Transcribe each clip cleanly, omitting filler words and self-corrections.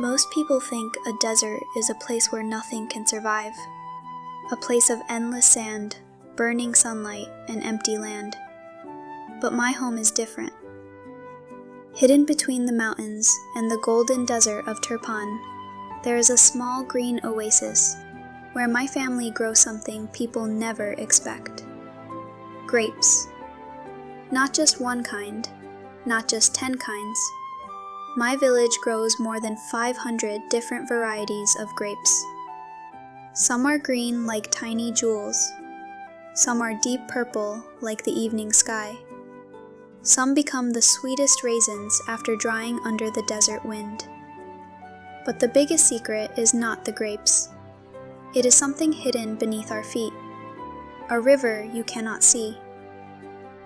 Most people think a desert is a place where nothing can survive. A place of endless sand, burning sunlight, and empty land. But my home is different. Hidden between the mountains and the golden desert of Turpan, there is a small green oasis where my family grows something people never expect. Grapes. Not just one kind, not just 10 kinds. My village grows more than 500 different varieties of grapes. Some are green like tiny jewels. Some are deep purple like the evening sky. Some become the sweetest raisins after drying under the desert wind. But the biggest secret is not the grapes. It is something hidden beneath our feet. A river you cannot see.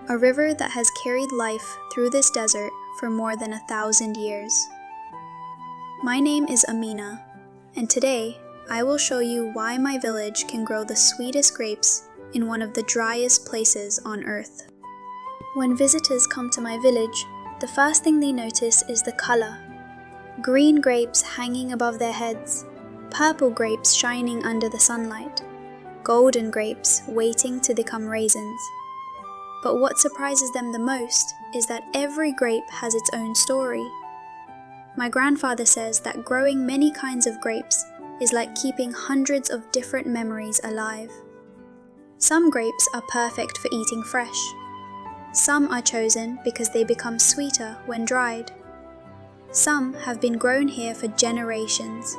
A river that has carried life through this desert for more than 1,000 years. My name is Amina, and today I will show you why my village can grow the sweetest grapes in one of the driest places on earth. When visitors come to my village, the first thing they notice is the color. Green grapes hanging above their heads, purple grapes shining under the sunlight, golden grapes waiting to become raisins. But what surprises them the most is that every grape has its own story. My grandfather says that growing many kinds of grapes is like keeping hundreds of different memories alive. Some grapes are perfect for eating fresh. Some are chosen because they become sweeter when dried. Some have been grown here for generations.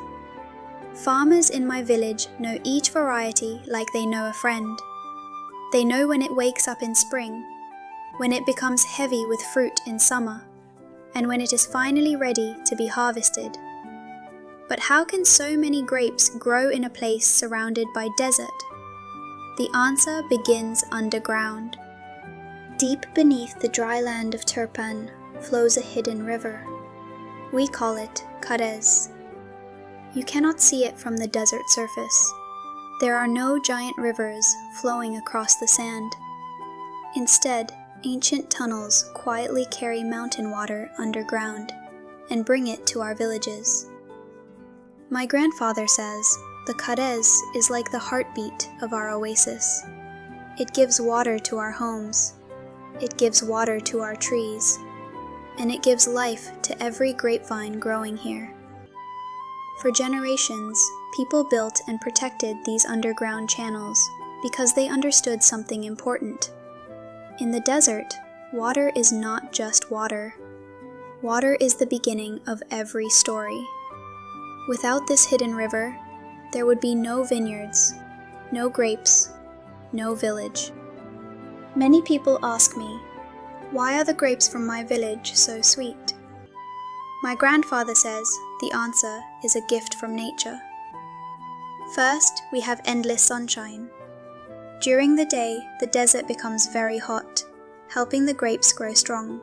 Farmers in my village know each variety like they know a friend. They know when it wakes up in spring, when it becomes heavy with fruit in summer, and when it is finally ready to be harvested. But how can so many grapes grow in a place surrounded by desert? The answer begins underground. Deep beneath the dry land of Turpan flows a hidden river. We call it Karez. You cannot see it from the desert surface. There are no giant rivers flowing across the sand. Instead, ancient tunnels quietly carry mountain water underground and bring it to our villages. My grandfather says the Karez is like the heartbeat of our oasis. It gives water to our homes, it gives water to our trees, and it gives life to every grapevine growing here. For generations, people built and protected these underground channels because they understood something important. In the desert, water is not just water. Water is the beginning of every story. Without this hidden river, there would be no vineyards, no grapes, no village. Many people ask me, why are the grapes from my village so sweet? My grandfather says the answer is a gift from nature. First, we have endless sunshine. During the day, the desert becomes very hot, helping the grapes grow strong.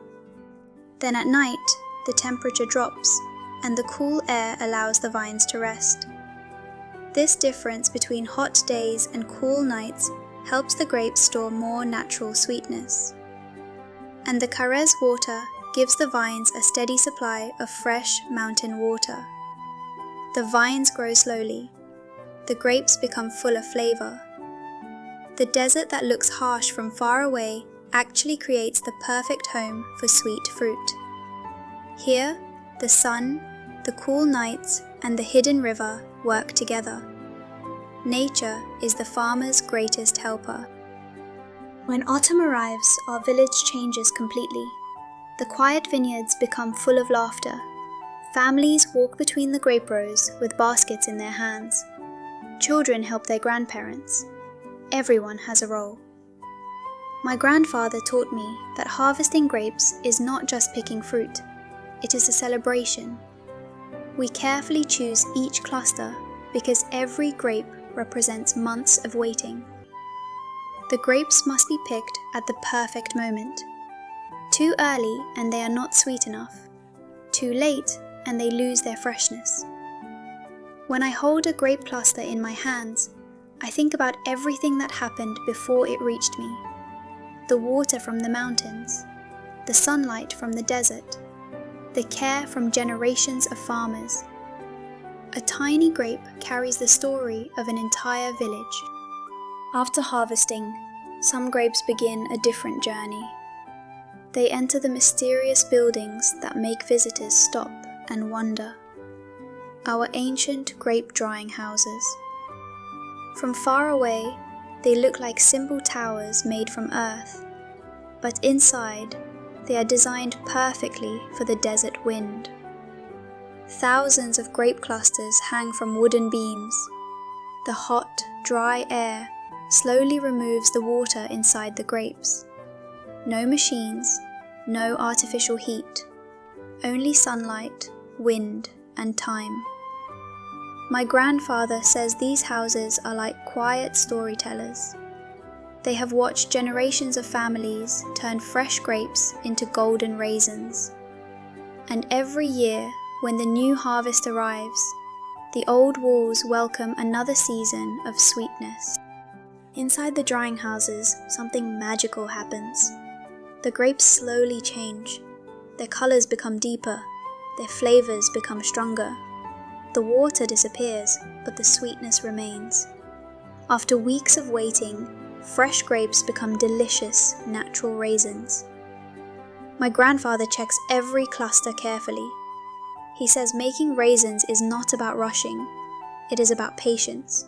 Then at night, the temperature drops, and the cool air allows the vines to rest. This difference between hot days and cool nights helps the grapes store more natural sweetness. And the Karez water gives the vines a steady supply of fresh mountain water. The vines grow slowly. The grapes become full of flavor. The desert that looks harsh from far away actually creates the perfect home for sweet fruit. Here, the sun, the cool nights, and the hidden river work together. Nature is the farmer's greatest helper. When autumn arrives, our village changes completely. The quiet vineyards become full of laughter. Families walk between the grape rows with baskets in their hands. Children help their grandparents. Everyone has a role. My grandfather taught me that harvesting grapes is not just picking fruit. It is a celebration. We carefully choose each cluster because every grape represents months of waiting. The grapes must be picked at the perfect moment. Too early and they are not sweet enough. Too late and they lose their freshness. When I hold a grape cluster in my hands, I think about everything that happened before it reached me. The water from the mountains, the sunlight from the desert, the care from generations of farmers, A tiny grape carries the story of an entire village. After harvesting, some grapes begin a different journey. They enter the mysterious buildings that make visitors stop and wonder. Our ancient grape drying houses. From far away, they look like simple towers made from earth, but inside, they are designed perfectly for the desert wind. Thousands of grape clusters hang from wooden beams. The hot, dry air slowly removes the water inside the grapes. No machines, no artificial heat, only sunlight, wind, and time. My grandfather says these houses are like quiet storytellers. They have watched generations of families turn fresh grapes into golden raisins. And every year, when the new harvest arrives, the old walls welcome another season of sweetness. Inside the drying houses, something magical happens. The grapes slowly change. Their colors become deeper. Their flavors become stronger. The water disappears, but the sweetness remains. After weeks of waiting, fresh grapes become delicious, natural raisins. My grandfather checks every cluster carefully. He says making raisins is not about rushing, it is about patience.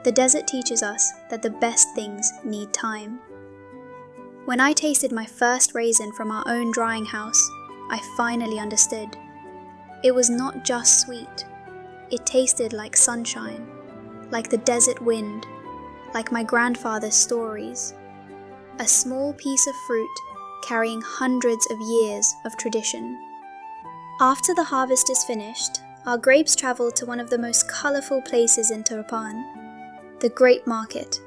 The desert teaches us that the best things need time. When I tasted my first raisin from our own drying house, I finally understood. It was not just sweet. It tasted like sunshine, like the desert wind, like my grandfather's stories. A small piece of fruit carrying hundreds of years of tradition. After the harvest is finished, our grapes travel to one of the most colorful places in Turpan, the Grape Market.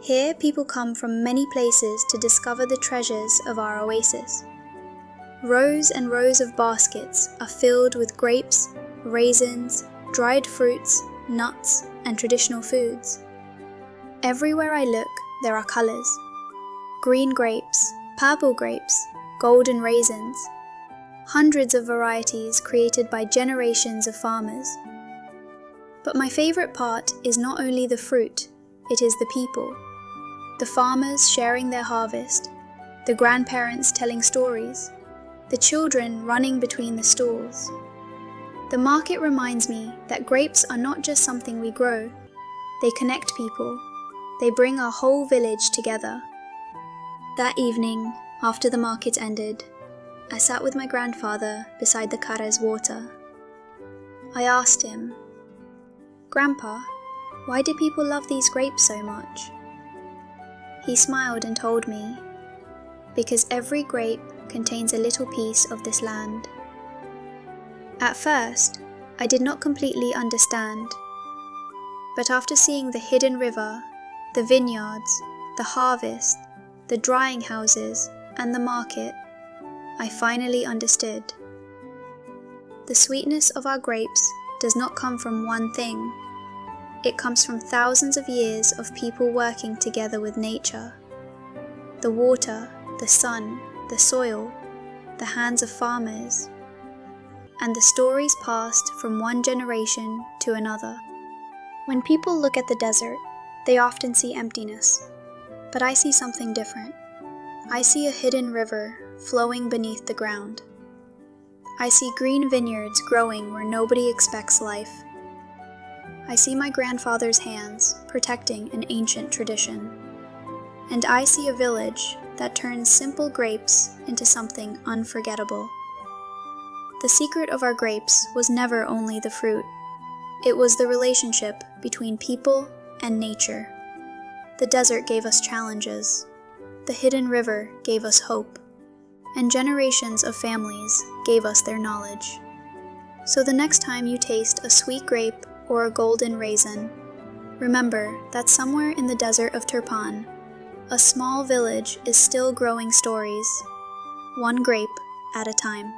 Here people come from many places to discover the treasures of our oasis. Rows and rows of baskets are filled with grapes, raisins, dried fruits, nuts, and traditional foods. Everywhere I look, there are colors. Green grapes, purple grapes, golden raisins. Hundreds of varieties created by generations of farmers. But my favorite part is not only the fruit, it is the people. The farmers sharing their harvest, the grandparents telling stories, the children running between the stalls. The market reminds me that grapes are not just something we grow, they connect people, they bring our whole village together. That evening, after the market ended, I sat with my grandfather beside the Karez water. I asked him, "Grandpa, why do people love these grapes so much?" He smiled and told me, "Because every grape contains a little piece of this land." At first, I did not completely understand, but after seeing the hidden river, the vineyards, the harvest, the drying houses, and the market, I finally understood. The sweetness of our grapes does not come from one thing. It comes from thousands of years of people working together with nature. The water, the sun, the soil, the hands of farmers, and the stories passed from one generation to another. When people look at the desert, they often see emptiness, but I see something different. I see a hidden river flowing beneath the ground. I see green vineyards growing where nobody expects life. I see my grandfather's hands protecting an ancient tradition. And I see a village that turns simple grapes into something unforgettable. The secret of our grapes was never only the fruit. It was the relationship between people and nature. The desert gave us challenges. The hidden river gave us hope. And generations of families gave us their knowledge. So the next time you taste a sweet grape or a golden raisin, remember that somewhere in the desert of Turpan, a small village is still growing stories, one grape at a time.